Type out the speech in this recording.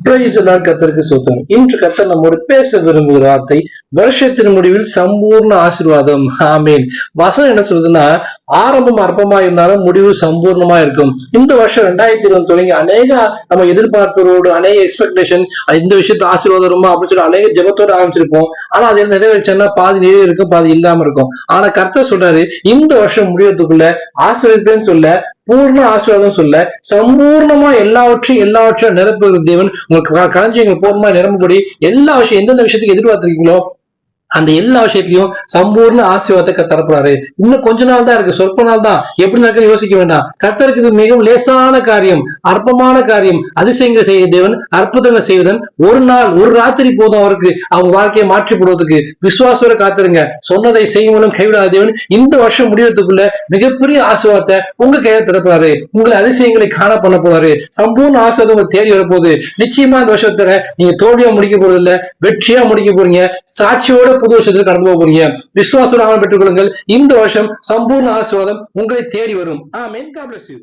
கர்த்தருக்கு சோத்திரம். இன்று கர்த்தர் நம்மோடு பேச விரும்புகிற வார்த்தை வருஷத்தின் முடிவில் சம்பூர்ண ஆசீர்வாதம். ஆமீன். வசனம் என்ன சொல்றதுன்னா, ஆரம்பம் அற்பமா இருந்தாலும் முடிவு சம்பூர்ணமா இருக்கும். இந்த வருஷம் 2020 தொடங்கி அநேக நம்ம எதிர்பார்ப்போடு அநேக எக்ஸ்பெக்டேஷன், இந்த விஷயத்த ஆசீர்வாதம் வருமா அப்படின்னு சொல்லி அநேக ஜெபத்தோடு ஆரம்பிச்சிருப்போம். ஆனா அது நிறைவேறிச்சா பாதி நிறைவு இருக்கும், பாதி இல்லாம இருக்கும். ஆனா கர்த்தர் சொல்றாரு, இந்த வருஷம் முடியறதுக்குள்ள ஆசீர்வதிப்பேன்னு சொல்ல, பூர்ண ஆசீர்வாதம் சொல்ல, சம்பூர்ணமா எல்லாவற்றையும் நிரப்புகிற தேவன் உங்களுக்கு களஞ்சியங்களை பூர்ணமா நிரம்பும்படி எல்லா விஷயம் எந்தெந்த விஷயத்துக்கு எதிர்பார்த்திருக்கீங்களோ அந்த எல்லா விஷயத்திலையும் சம்பூர்ண ஆசீர்வாதத்தை கத்தரப்படுறாரு. இன்னும் கொஞ்ச நாள் தான் இருக்கு, சொற்ப நாள் தான். எப்படி நடக்குன்னு யோசிக்க வேண்டாம். கர்த்தருக்கு இது மிகவும் லேசான காரியம், அற்பமான காரியம். அதிசயங்களை செய்ய தேவன், அற்புதங்களை செய்வதன் ஒரு நாள் ஒரு ராத்திரி போதும் அவருக்கு அவங்க வாழ்க்கையை மாற்றி போடுவதற்கு. விசுவாசோட காத்திருங்க. சொன்னதை செய்யும் மூலம் கைவிடாத தேவன் இந்த வருஷம் முடிவதற்குள்ள மிகப்பெரிய ஆசீர்வாதத்தை உங்க கையில திறப்பாரு. உங்களை அதிசயங்களை காண பண்ண போறாரு. சம்பூர்ண ஆசீர்வாதம் உங்களுக்கு தேடி வரப்போகுது. நிச்சயமா இந்த வருஷத்துல நீங்க தோல்வியா முடிக்க போறது இல்ல, வெற்றியா முடிக்க போறீங்க. சாட்சியோட புது வருஷத்துல கடந்து போறீங்க. விசுவாசத்தோட பெற்றுக் கொள்ளுங்கள். இந்த வருஷம் சம்பூர்ண ஆசீர்வாதம் உங்களை தேடி வரும். ஆமென். God bless you.